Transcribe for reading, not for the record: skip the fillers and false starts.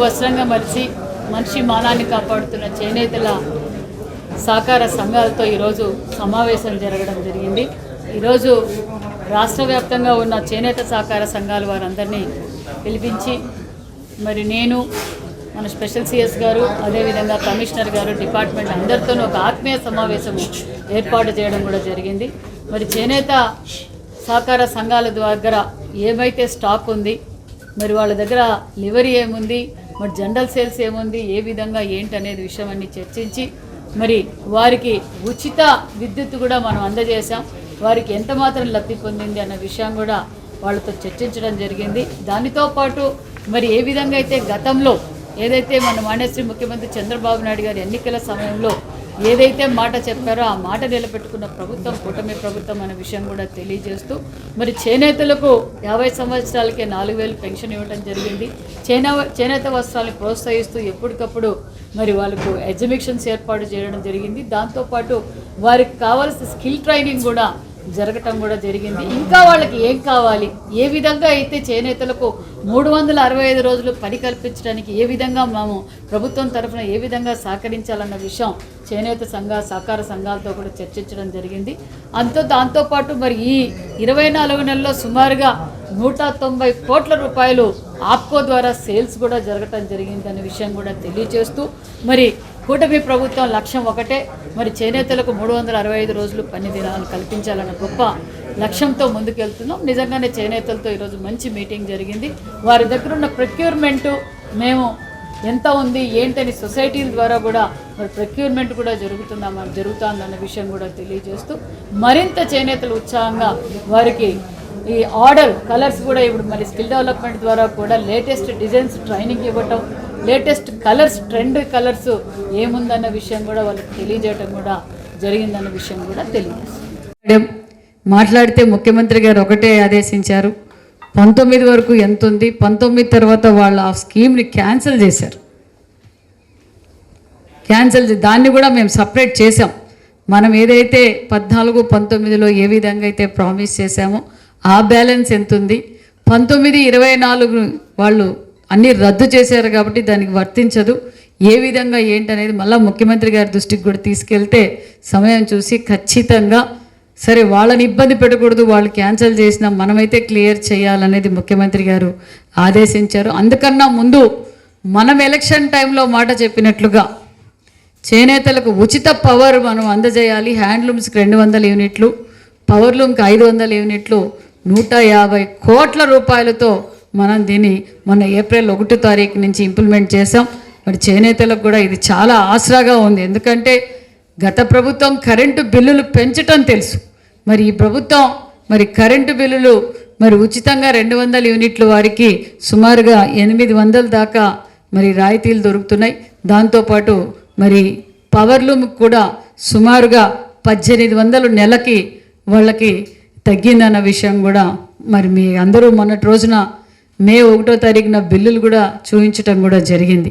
వస్త్రంగా మలిచి మనిషి మానాన్ని కాపాడుతున్న చేనేతల సహకార సంఘాలతో ఈరోజు సమావేశం జరగడం జరిగింది. ఈరోజు రాష్ట్ర వ్యాప్తంగా ఉన్న చేనేత సహకార సంఘాల వారందరినీ పిలిపించి మరి నేను మన స్పెషల్ సిఎస్ గారు అదేవిధంగా కమిషనర్ గారు డిపార్ట్మెంట్ అందరితోనూ ఒక ఆత్మీయ సమావేశం ఏర్పాటు చేయడం కూడా జరిగింది. మరి చేనేత సహకార సంఘాల దగ్గర ఏమైతే స్టాక్ ఉంది, మరి వాళ్ళ దగ్గర లివరీ ఏముంది, మరి జనరల్ సేల్స్ ఏముంది, ఏ విధంగా ఏంటి అనేది విషయం అన్ని చర్చించి మరి వారికి ఉచిత విద్యుత్ కూడా మనం అందజేశాం. వారికి ఎంత మాత్రం లబ్ధి పొందింది అన్న విషయం కూడా వాళ్ళతో చర్చించడం జరిగింది. దానితో పాటు మరి ఏ విధంగా అయితే గతంలో ఏదైతే మన మాన్యశ్రీ ముఖ్యమంత్రి చంద్రబాబు నాయుడు గారి ఎన్నికల సమయంలో ఏదైతే మాట చెప్పారో ఆ మాట నిలబెట్టుకున్న ప్రభుత్వం కూటమి ప్రభుత్వం అనే విషయం కూడా తెలియజేస్తూ మరి చేనేతలకు 50 సంవత్సరాలకే 4,000 పెన్షన్ ఇవ్వడం జరిగింది. చేనేత వస్త్రాలను ప్రోత్సహిస్తూ ఎప్పటికప్పుడు మరి వాళ్ళకు ఎగ్జిబిషన్స్ ఏర్పాటు చేయడం జరిగింది. దాంతోపాటు వారికి కావాల్సిన స్కిల్ ట్రైనింగ్ కూడా జరగటం కూడా జరిగింది. ఇంకా వాళ్ళకి ఏం కావాలి, ఏ విధంగా అయితే చేనేతలకు 365 రోజులు పని కల్పించడానికి ఏ విధంగా మేము ప్రభుత్వం తరఫున ఏ విధంగా సహకరించాలన్న విషయం చేనేత సహకార సంఘాలతో కూడా చర్చించడం జరిగింది. దాంతోపాటు మరి ఈ 24 నెలల్లో సుమారుగా 190 కోట్ల రూపాయలు ఆప్కో ద్వారా సేల్స్ కూడా జరగటం జరిగిందనే విషయం కూడా తెలియజేస్తూ మరి కూటమి ప్రభుత్వం లక్ష్యం ఒకటే, మరి చేనేతలకు 365 రోజులు పని దినాలు కల్పించాలన్న గొప్ప లక్ష్యంతో ముందుకెళ్తున్నాం. నిజంగానే చేనేతలతో ఈరోజు మంచి మీటింగ్ జరిగింది. వారి దగ్గర ఉన్న ప్రొక్యూర్మెంటు మేము ఎంత ఉంది ఏంటని సొసైటీల ద్వారా కూడా మరి ప్రొక్యూర్మెంట్ కూడా జరుగుతుందన్న విషయం కూడా తెలియజేస్తూ మరింత చేనేతలు ఉత్సాహంగా వారికి ఈ ఆర్డర్ కలర్స్ కూడా ఇప్పుడు మరి స్కిల్ డెవలప్మెంట్ ద్వారా కూడా లేటెస్ట్ డిజైన్స్ ట్రైనింగ్ ఇవ్వటం, లేటెస్ట్ కలర్స్ ట్రెండ్ కలర్స్ ఏముందన్న విషయం కూడా వాళ్ళకి తెలియజేయటం కూడా జరిగిందన్న విషయం కూడా తెలియజేస్తుంది. మాట్లాడితే ముఖ్యమంత్రి గారు ఒకటే ఆదేశించారు, 19 వరకు ఎంత ఉంది, 19 తర్వాత వాళ్ళు ఆ స్కీమ్ని క్యాన్సిల్ చేశారు. దాన్ని కూడా మేము సపరేట్ చేసాం. మనం ఏదైతే 14, 19లో ఏ విధంగా అయితే ప్రామిస్ చేశామో ఆ బ్యాలెన్స్ ఎంత ఉంది, 19, 24 వాళ్ళు అన్నీ రద్దు చేశారు కాబట్టి దానికి వర్తించదు. ఏ విధంగా ఏంటనేది మళ్ళీ ముఖ్యమంత్రి గారి దృష్టికి కూడా తీసుకెళ్తే సమయం చూసి ఖచ్చితంగా సరే వాళ్ళని ఇబ్బంది పెట్టకూడదు, వాళ్ళు క్యాన్సిల్ చేసినా మనమైతే క్లియర్ చేయాలనేది ముఖ్యమంత్రి గారు ఆదేశించారు. అందుకన్నా ముందు మనం ఎలక్షన్ టైంలో మాట చెప్పినట్లుగా చేనేతలకు ఉచిత పవర్ మనం అందజేయాలి. హ్యాండ్లూమ్స్కి 200 యూనిట్లు, పవర్లూమ్కి 500 యూనిట్లు, 150 కోట్ల రూపాయలతో మనం దీన్ని మొన్న ఏప్రిల్ 1వ తారీఖు నుంచి ఇంప్లిమెంట్ చేసాం. మరి చేనేతలకు కూడా ఇది చాలా ఆసరాగా ఉంది. ఎందుకంటే గత ప్రభుత్వం కరెంటు బిల్లులు పెంచటం తెలుసు, మరి ఈ ప్రభుత్వం మరి కరెంటు బిల్లులు మరి ఉచితంగా 200 యూనిట్లు వారికి సుమారుగా 800 దాకా మరి రాయితీలు దొరుకుతున్నాయి. దాంతోపాటు మరి పవర్లూమ్కి కూడా సుమారుగా 1800 నెలకి వాళ్ళకి తగ్గిందన్న విషయం కూడా మరి మీ అందరూ మొన్నటి రోజున మే 1వ తారీఖున బిల్లులు కూడా చూపించటం కూడా జరిగింది.